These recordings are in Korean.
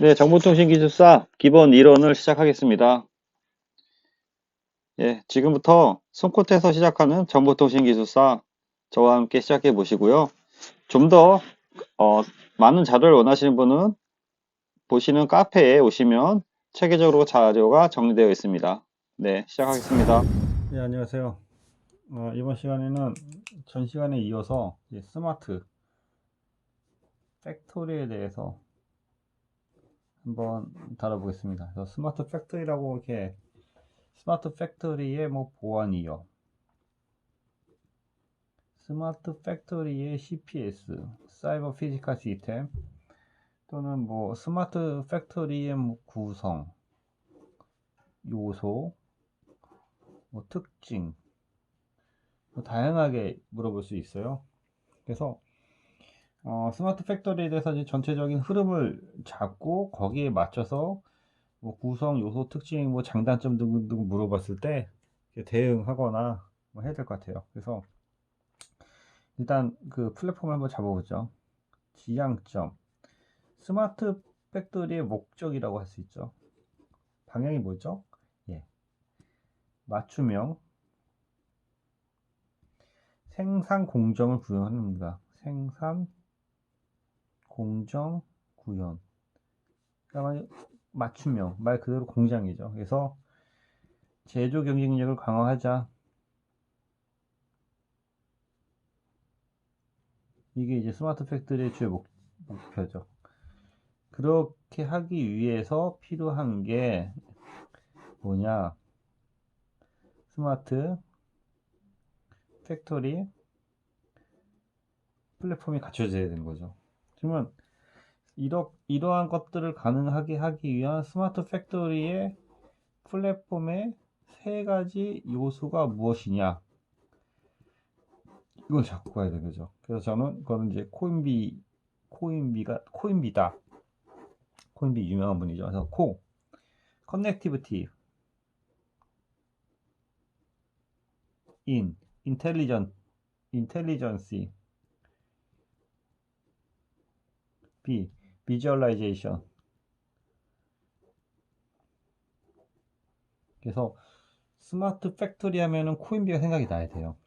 네, 정보통신기술사 기본 이론을 시작하겠습니다. 예, 지금부터 손끝에서 시작하는 정보통신기술사 저와 함께 시작해 보시고요. 좀 더 많은 자료를 원하시는 분은 보시는 카페에 오시면 체계적으로 자료가 정리되어 있습니다. 네, 시작하겠습니다. 네, 안녕하세요. 이번 시간에는 전 시간에 이어서 스마트 팩토리에 대해서 한번 다뤄보겠습니다. 그래서 스마트 팩토리라고 이렇게 스마트 팩토리의 뭐 보안이요. 스마트 팩토리의 CPS, 사이버 피지컬 시스템 또는 뭐 스마트 팩토리의 뭐 구성, 요소, 뭐 특징 뭐 다양하게 물어볼 수 있어요. 그래서 스마트 팩토리에 대해서 이제 전체적인 흐름을 잡고 거기에 맞춰서 뭐 구성, 요소, 특징, 뭐 장단점 등등 물어봤을 때 대응하거나 뭐 해야 될 것 같아요. 그래서 일단 그 플랫폼을 한번 잡아보죠. 지향점, 스마트 팩토리의 목적이라고 할 수 있죠. 방향이 뭐죠? 예, 맞춤형 생산 공정을 구현합니다. 생산 공정 구현. 그러니까 맞춤형 말 그대로 공장이죠. 그래서 제조 경쟁력을 강화하자. 이게 이제 스마트 팩토리의 주요 목표죠. 그렇게 하기 위해서 필요한 게 뭐냐? 스마트 팩토리 플랫폼이 갖춰져야 되는 거죠. 그러면 이러한 것들을 가능하게 하기 위한 스마트 팩토리의 플랫폼의 세 가지 요소가 무엇이냐? 이걸 잡고 가야 되는 거죠. 그래서 저는 그거는 이제 코인비다. 코인비 유명한 분이죠. 그래서 커넥티비티, 인, 인텔리전시, 비주얼라이제이션. 그래서 스마트 팩토리 하면은 코인비가 생각이 나야 돼요.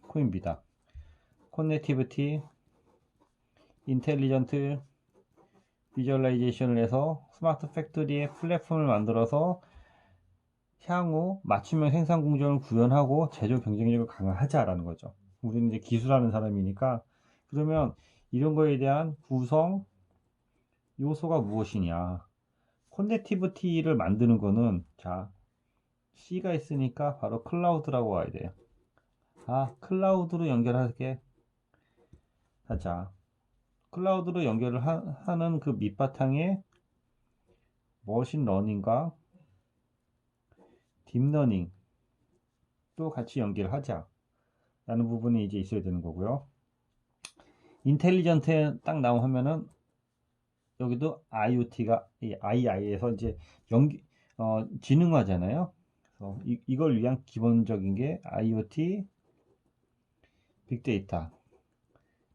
코인비다. 커넥티비티, 인텔리전트, 비주얼라이제이션을 해서 스마트 팩토리의 플랫폼을 만들어서 향후 맞춤형 생산 공정을 구현하고 제조 경쟁력을 강화하자라는 거죠. 우리는 이제 기술하는 사람이니까 그러면 이런 거에 대한 구성 요소가 무엇이냐? 커넥티비티를 만드는 거는 자 C가 있으니까 바로 클라우드라고 와야 돼요. 클라우드로 연결하게 하자. 클라우드로 연결을 하는 그 밑바탕에 머신러닝과 딥러닝 또 같이 연결하자 라는 부분이 이제 있어야 되는 거고요. 인텔리전트에 딱 나오면은 여기도 IoT가 II에서 이제 지능화잖아요. 그래서 이걸 위한 기본적인 게 IoT, 빅데이터,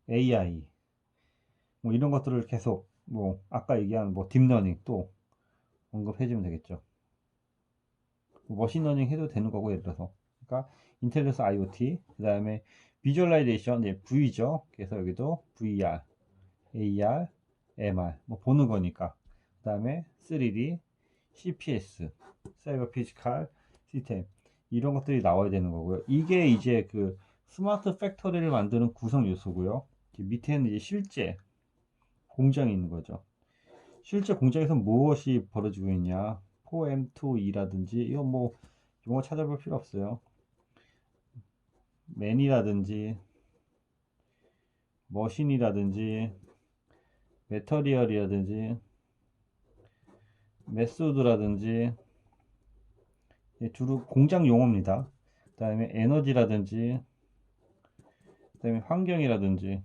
AI 뭐 이런 것들을 계속 뭐 아까 얘기한 뭐 딥러닝 또 언급해주면 되겠죠. 머신러닝 해도 되는 거고 예를 들어서 그러니까 인텔리전스 IoT 그 다음에 비주얼라이제이션 V죠. 그래서 여기도 VR, AR, MR 뭐 보는 거니까 그 다음에 3D, CPS, 사이버 피지컬 시스템 이런 것들이 나와야 되는 거고요. 이게 이제 그 스마트 팩토리를 만드는 구성 요소고요. 밑에는 이제 실제 공장이 있는 거죠. 실제 공장에서 무엇이 벌어지고 있냐? 4M2E라든지 이거 뭐 용어 찾아볼 필요 없어요. 맨이라든지 머신이라든지 메터리얼이라든지 메소드라든지 주로 공장 용어입니다. 그 다음에 에너지라든지 그 다음에 환경이라든지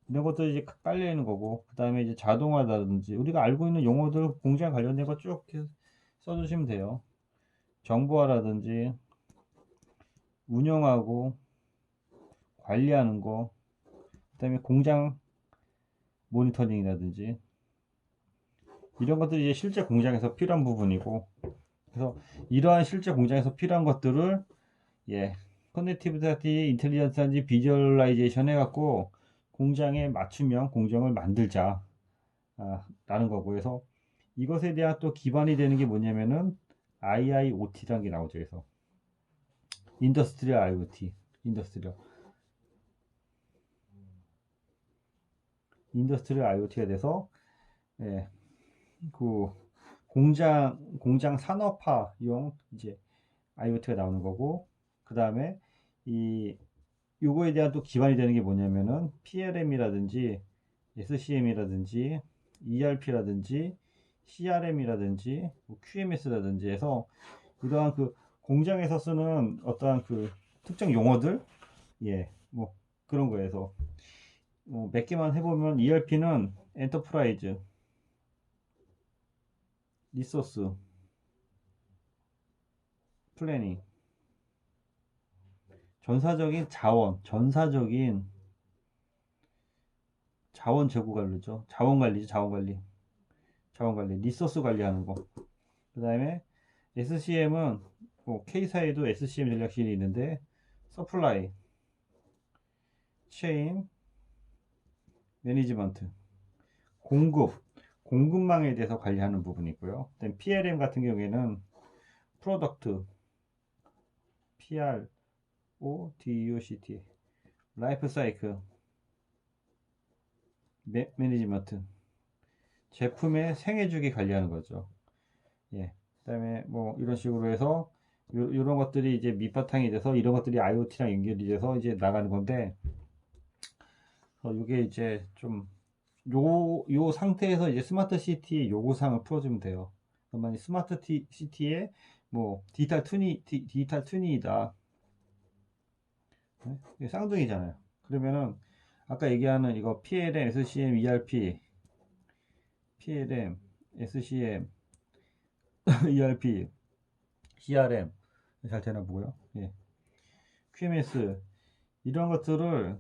이런 것들이 이제 깔려 있는 거고 그 다음에 이제 자동화라든지 우리가 알고 있는 용어들 공장 관련된 거 쭉 써주시면 돼요. 정보화라든지 운영하고 관리하는 거, 그 다음에 공장 모니터링이라든지 이런 것들이 이제 실제 공장에서 필요한 부분이고, 그래서 이러한 실제 공장에서 필요한 것들을 커넥티비티, 인텔리전스인지 비주얼라이제이션 해갖고 공장에 맞춤형 공정을 만들자 라는 거고, 그래서 이것에 대한 또 기반이 되는 게 뭐냐면은 IIoT라는 게 나오죠. 그래서 인더스트리얼 IoT, 인더스트리얼 IoT가 돼서 그 공장 산업화용 이제 IoT가 나오는 거고, 그 다음에 요거에 대한 또 기반이 되는 게 뭐냐면은 PLM이라든지 SCM이라든지 ERP라든지 CRM이라든지 QMS라든지 해서 이러한 그 공장에서 쓰는 어떠한 그 특정 용어들, 뭐 그런 거에서 몇 개만 해보면 ERP는 엔터프라이즈, 리소스, 플래닝, 전사적인 자원 재고 관리죠. 자원 관리, 리소스 관리하는 거. 그 다음에 SCM은 K사에도 SCM 전략실이 있는데 서플라이, 체인, 매니지먼트, 공급망에 대해서 관리하는 부분이 있고요. 그다음 PLM 같은 경우에는 프로덕트, PRODUCT, 라이프 사이클, 매니지먼트, 제품의 생애 주기 관리하는 거죠. 그다음에 뭐 이런 식으로 해서 이런 것들이 이제 밑바탕이 돼서 이런 것들이 IoT랑 연결이 돼서 이제 나가는 건데, 이게 이제 좀 요 상태에서 이제 스마트 시티 요구사항을 풀어주면 돼요. 그러면 스마트 시티에 뭐 디지털 트윈이다. 이게 쌍둥이잖아요. 그러면은 아까 얘기하는 이거 PLM, SCM, ERP, PLM, SCM, ERP, CRM 잘 되나 보고요. QMS 이런 것들을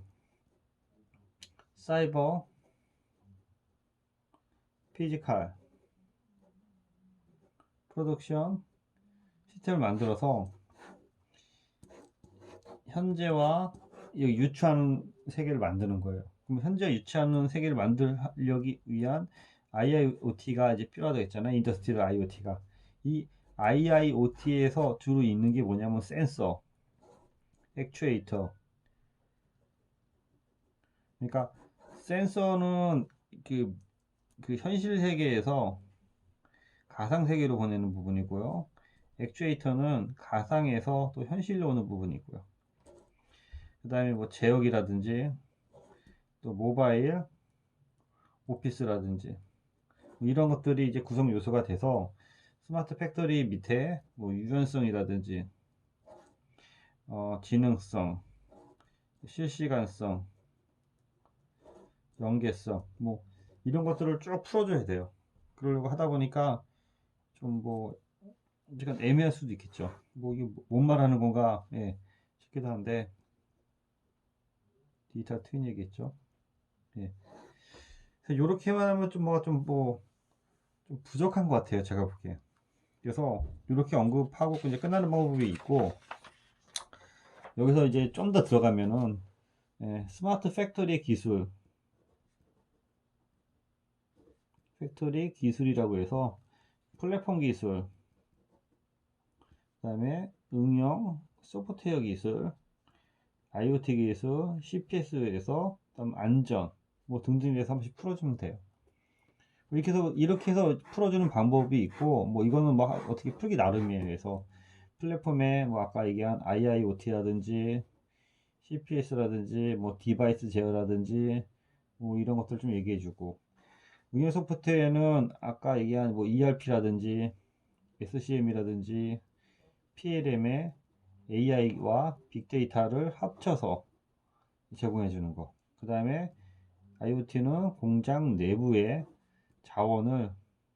사이버, 피지컬, 프로덕션 시스템을 만들어서 현재와 유추하는 세계를 만드는 거예요. 그럼 현재와 유추하는 세계를 만들기 위한 IIoT가 이제 필요하다고 했잖아요. 인더스트리얼 IoT가. 이 IIoT에서 주로 있는 게 뭐냐면 센서, 액추에이터. 그러니까 센서는 그 현실 세계에서 가상 세계로 보내는 부분이고요. 액추에이터는 가상에서 또 현실로 오는 부분이고요. 그 다음에 뭐 제어기라든지 또 모바일, 오피스라든지 뭐 이런 것들이 이제 구성 요소가 돼서 스마트 팩토리 밑에 뭐 유연성이라든지 지능성, 실시간성, 연계성 뭐 이런 것들을 쭉 풀어줘야 돼요. 그러려고 하다 보니까 좀 뭐 약간 애매할 수도 있겠죠. 뭐 이게 뭔 말하는 건가 싶기도 한데 디지털 트윈 얘기겠죠. 이렇게만 하면 좀 뭐가 좀 부족한 것 같아요. 제가 보기에. 그래서 이렇게 언급하고 이제 끝나는 방법이 있고, 여기서 이제 좀 더 들어가면은 스마트 팩토리 기술이라고 해서 플랫폼 기술, 그 다음에 응용, 소프트웨어 기술, IoT 기술, CPS에서 안전 뭐 등등에서 한 번씩 풀어주면 돼요. 이렇게 해서 풀어주는 방법이 있고, 뭐 이거는 뭐 어떻게 풀기 나름이에요. 그래서 플랫폼에 뭐 아까 얘기한 IIoT라든지 CPS라든지 뭐 디바이스 제어라든지 뭐 이런 것들 좀 얘기해주고, 응용 소프트웨어는 아까 얘기한 뭐 ERP라든지 SCM이라든지 PLM의 AI와 빅데이터를 합쳐서 제공해주는 거. 그 다음에 IoT는 공장 내부의 자원을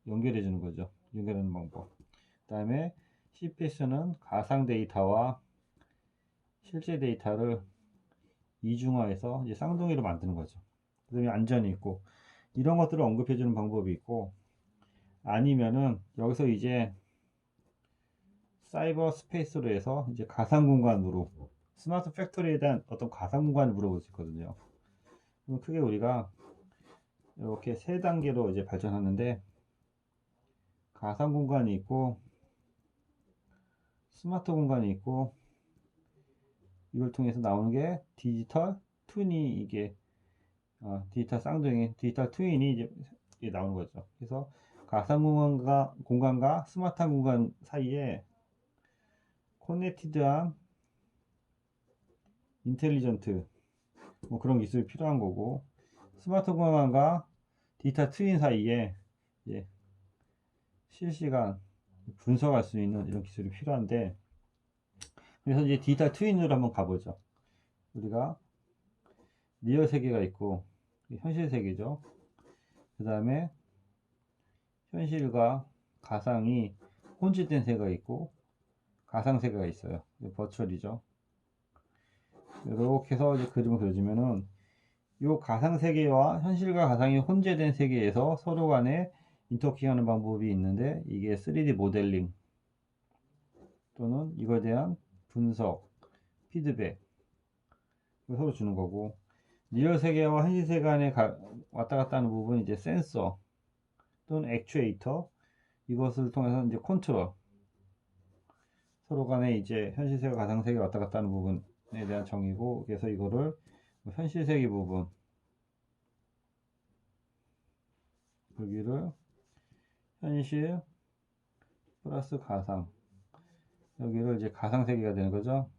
연결해주는 거죠. 연결하는 방법. 그 다음에 CPS는 가상 데이터와 실제 데이터를 이중화해서 이제 쌍둥이로 만드는 거죠. 그 다음에 안전이 있고, 이런 것들을 언급해주는 방법이 있고, 아니면은 여기서 이제 사이버 스페이스로 해서 이제 가상 공간으로 스마트 팩토리에 대한 어떤 가상 공간을 물어볼 수 있거든요. 그럼 크게 우리가 이렇게 세 단계로 이제 발전하는데, 가상 공간이 있고 스마트 공간이 있고, 이걸 통해서 나오는 게 디지털 트윈이, 이게 디지털 쌍둥이, 디지털 트윈이 이제 나오는 거죠. 그래서 가상 공간과 스마트한 공간 사이에 커넥티드한 인텔리전트 뭐 그런 기술이 필요한 거고, 스마트 공간과 디지털 트윈 사이에 이제 실시간 분석할 수 있는 이런 기술이 필요한데, 그래서 이제 디지털 트윈으로 한번 가보죠. 우리가 리얼 세계가 있고 현실 세계죠. 그 다음에 현실과 가상이 혼재된 세계가 있고 가상 세계가 있어요. 버추얼이죠. 이렇게 해서 이제 그림을 그려주면은, 이 가상 세계와 현실과 가상이 혼재된 세계에서 서로 간에 인터랙팅하는 방법이 있는데, 이게 3D 모델링 또는 이거에 대한 분석, 피드백 서로 주는 거고, 리얼 세계와 현실 세계 간에 왔다 갔다 하는 부분은 이제 센서 또는 액추에이터, 이것을 통해서 이제 컨트롤, 서로 간에 이제 현실 세계, 가상 세계 왔다 갔다 하는 부분에 대한 정의고, 그래서 이거를 현실 세계 부분, 여기를 현실 플러스 가상, 여기를 이제 가상 세계가 되는 거죠.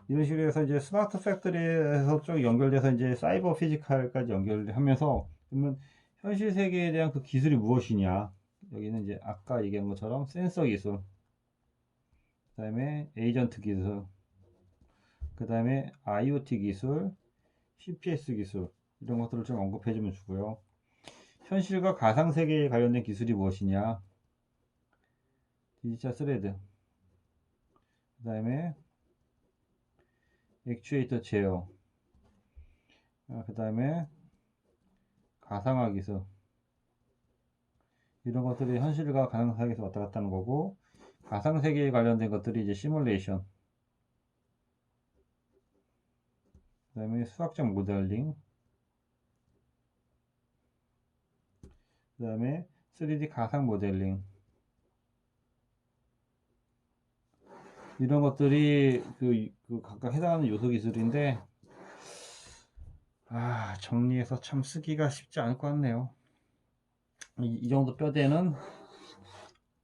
이런 식으로 해서 이제 스마트 팩토리에서 쭉 연결돼서 이제 사이버 피지컬까지 연결하면서, 그러면 현실 세계에 대한 그 기술이 무엇이냐, 여기는 이제 아까 얘기한 것처럼 센서 기술, 그 다음에 에이전트 기술, 그 다음에 IoT 기술, CPS 기술, 이런 것들을 좀 언급해 주면 주고요. 현실과 가상 세계에 관련된 기술이 무엇이냐, 디지털 스레드, 그 다음에 액추에이터 제어, 그 다음에 가상화 기술, 이런 것들이 현실과 가상 세계에서 왔다 갔다 하는 거고, 가상 세계에 관련된 것들이 이제 시뮬레이션, 그 다음에 수학적 모델링, 그 다음에 3D 가상 모델링, 이런 것들이 그 각각 해당하는 요소 기술인데, 정리해서 참 쓰기가 쉽지 않을 것 같네요. 이 정도 뼈대는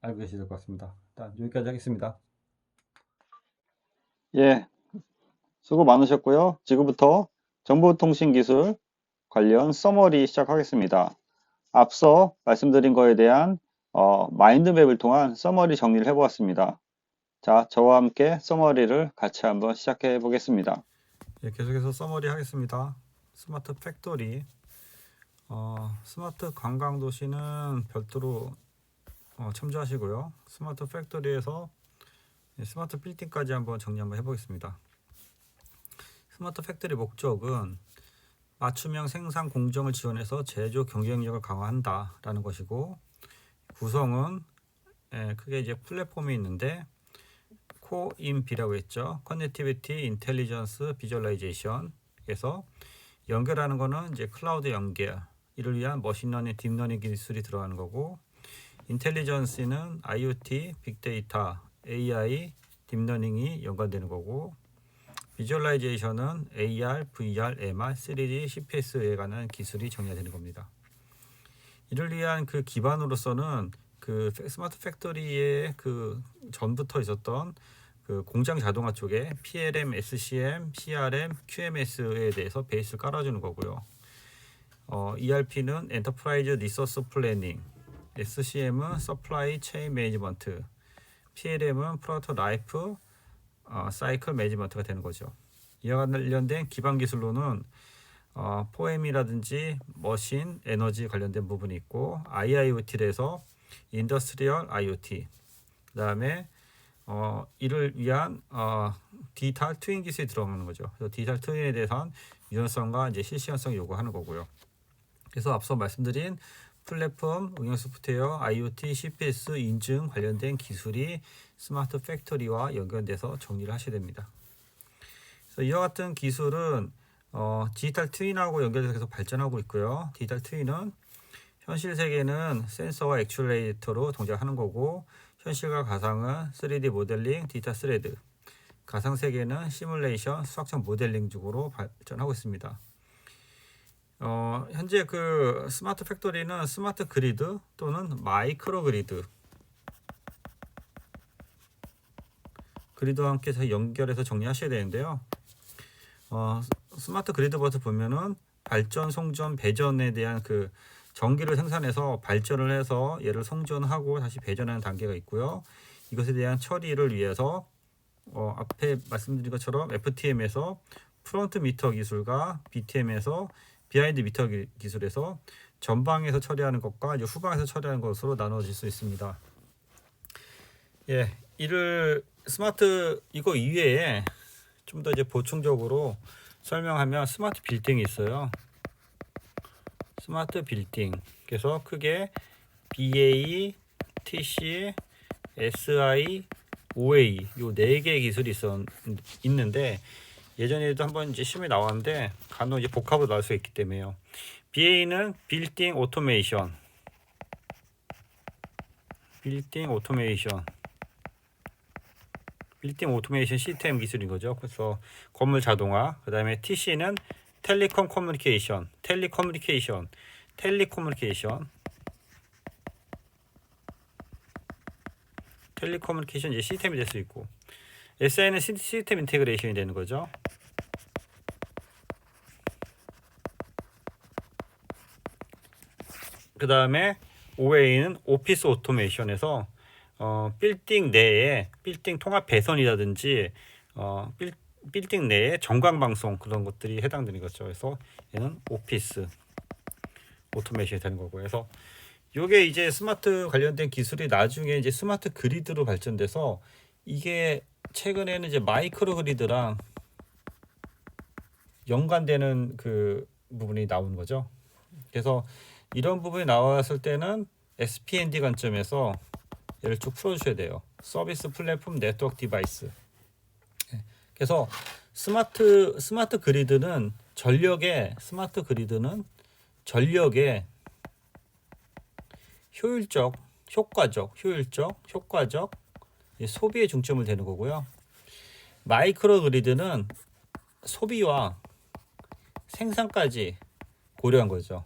알고 계셔야 될 것 같습니다. 일단 여기까지 하겠습니다. 예, 수고 많으셨고요. 지금부터 정보통신기술 관련 서머리 시작하겠습니다. 앞서 말씀드린 거에 대한 마인드맵을 통한 서머리 정리를 해보았습니다. 자, 저와 함께 서머리를 같이 한번 시작해 보겠습니다. 예, 계속해서 서머리 하겠습니다. 스마트 팩토리, 스마트 관광도시는 별도로 참조하시고요. 스마트 팩토리에서 스마트 빌딩까지 한번 정리 한번 해보겠습니다. 스마트 팩토리 목적은 맞춤형 생산 공정을 지원해서 제조 경쟁력을 강화한다 라는 것이고, 구성은 크게 이제 플랫폼이 있는데, 코인비라고 했죠. 커넥티비티, 인텔리전스, 비주얼라이제이션. 그래서 연결하는 거는 이제 클라우드 연결, 이를 위한 머신러닝, 딥러닝 기술이 들어가는 거고, 인텔리전스는 IoT, 빅데이터, AI, 딥러닝이 연관되는 거고, 비주얼라이제이션은 AR, VR, MR, 3D, CPS에 관한 기술이 정의가 되는 겁니다. 이를 위한 그 기반으로서는 그 스마트 팩토리의 그 전부터 있었던 그 공장 자동화 쪽에 PLM, SCM, CRM, QMS에 대해서 베이스를 깔아주는 거고요. ERP는 엔터프라이즈 리소스 플래닝, SCM은 서플라이 체인 매니지먼트, PLM은 프로덕트 라이프 사이클 매니지먼트가 되는 거죠. 이와 관련된 기반 기술로는 포엠이라든지 머신, 에너지 관련된 부분이 있고, IIoT에서 인더스트리얼 IoT, 그 다음에 이를 위한 디지털 트윈 기술이 들어가는 거죠. 그래서 디지털 트윈에 대해서는 유연성과 이제 실시간성 요구하는 거고요. 그래서 앞서 말씀드린 플랫폼, 응용 소프트웨어, IoT, CPS 인증 관련된 기술이 스마트 팩토리와 연결돼서 정리를 하셔야 됩니다. 그래서 이와 같은 기술은 디지털 트윈하고 연결돼서 계속 발전하고 있고요. 디지털 트윈은 현실 세계는 센서와 액추에이터로 동작하는 거고, 현실과 가상은 3D 모델링, 디지털 스레드, 가상 세계는 시뮬레이션, 수학적 모델링 쪽으로 발전하고 있습니다. 현재 그 스마트 팩토리는 스마트 그리드 또는 마이크로 그리드와 함께 연결해서 정리하셔야 되는데요. 스마트 그리드부터 보면은 발전, 송전, 배전에 대한 그 전기를 생산해서 발전을 해서 얘를 송전하고 다시 배전하는 단계가 있고요. 이것에 대한 처리를 위해서 앞에 말씀드린 것처럼 FTM에서 프론트 미터 기술과 BTM에서 비하인드 미터 기술에서 전방에서 처리하는 것과 이제 후방에서 처리하는 것으로 나눠질 수 있습니다. 예, 이를 스마트 이거 이외에 좀 더 이제 보충적으로 설명하면 스마트 빌딩이 있어요. 스마트 빌딩. 그래서 크게 BA, TC, SI, OA 요 4개의 기술이 있는데 예전에도 한번 이제 시험에 나왔는데 간혹 이제 복합으로 나올 수 있기 때문에요. BA는 빌딩 오토메이션. 빌딩 오토메이션 시스템 기술인 거죠. 그래서 건물 자동화. 그 다음에 TC는 텔리콤 커뮤니케이션 이제 시스템이 될 수 있고, SI는 시스템 인테그레이션이 되는 거죠. 그 다음에 OA는 오피스 오토메이션에서 빌딩 내에 빌딩 통합 배선이라든지 빌딩 내에 전광 방송 그런 것들이 해당되는 거죠. 그래서 얘는 오피스 오토메이션이 되는 거고, 그래서 이게 이제 스마트 관련된 기술이 나중에 이제 스마트 그리드로 발전돼서 이게 최근에는 이제 마이크로 그리드랑 연관되는 그 부분이 나오는 거죠. 그래서 이런 부분이 나왔을 때는 SPND 관점에서 얘를 쭉 풀어주셔야 돼요. 서비스 플랫폼 네트워크 디바이스. 그래서 스마트 그리드는 전력의 효율적, 효과적 소비에 중점을 두는 거고요. 마이크로 그리드는 소비와 생산까지 고려한 거죠.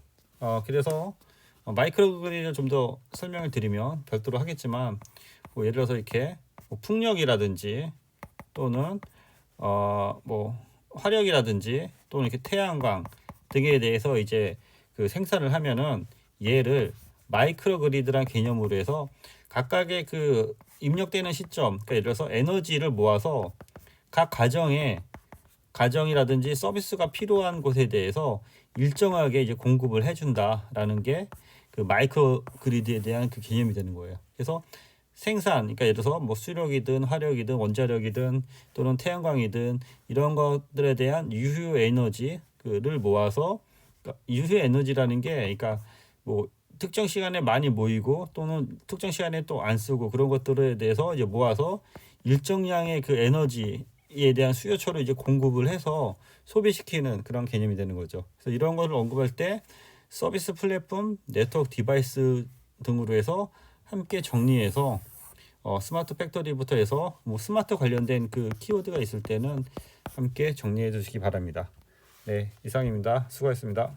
그래서 마이크로 그리드를 좀 더 설명을 드리면 별도로 하겠지만, 예를 들어서 이렇게 풍력이라든지 또는 화력이라든지 또는 이렇게 태양광 등에 대해서 이제 그 생산을 하면은 얘를 마이크로 그리드란 개념으로 해서 각각의 그 입력되는 시점, 그러니까 예를 들어서 에너지를 모아서 각 가정이라든지 서비스가 필요한 곳에 대해서 일정하게 이제 공급을 해준다라는 게 그 마이크로 그리드에 대한 그 개념이 되는 거예요. 그래서 생산, 그러니까 예를 들어서 수력이든 화력이든 원자력이든 또는 태양광이든 이런 것들에 대한 유효 에너지를 모아서, 그러니까 유효 에너지라는 게 그러니까 특정 시간에 많이 모이고 또는 특정 시간에 또 안 쓰고 그런 것들에 대해서 이제 모아서 일정량의 그 에너지에 대한 수요처를 이제 공급을 해서 소비시키는 그런 개념이 되는 거죠. 그래서 이런 것을 언급할 때 서비스 플랫폼, 네트워크 디바이스 등으로 해서 함께 정리해서 스마트 팩토리부터 해서 스마트 관련된 그 키워드가 있을 때는 함께 정리해 주시기 바랍니다. 네, 이상입니다. 수고하셨습니다.